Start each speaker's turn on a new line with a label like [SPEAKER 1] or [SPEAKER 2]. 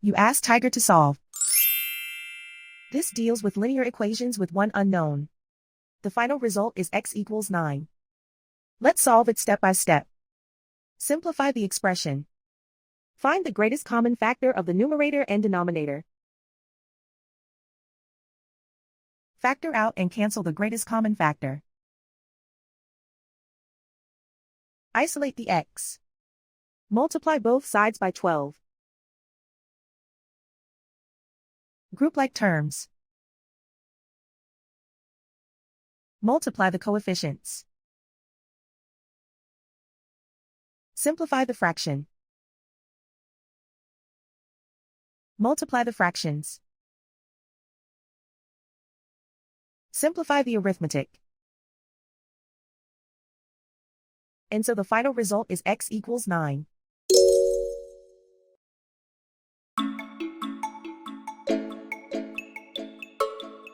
[SPEAKER 1] You ask Tiger to solve. This deals with linear equations with one unknown. The final result is x equals 9. Let's solve it step by step. Simplify the expression. Find the greatest common factor of the numerator and denominator. Factor out and cancel the greatest common factor. Isolate the x. Multiply both sides by 12. Group like terms. Multiply the coefficients. Simplify the fraction. Multiply the fractions. Simplify the arithmetic. And so the final result is x equals 9.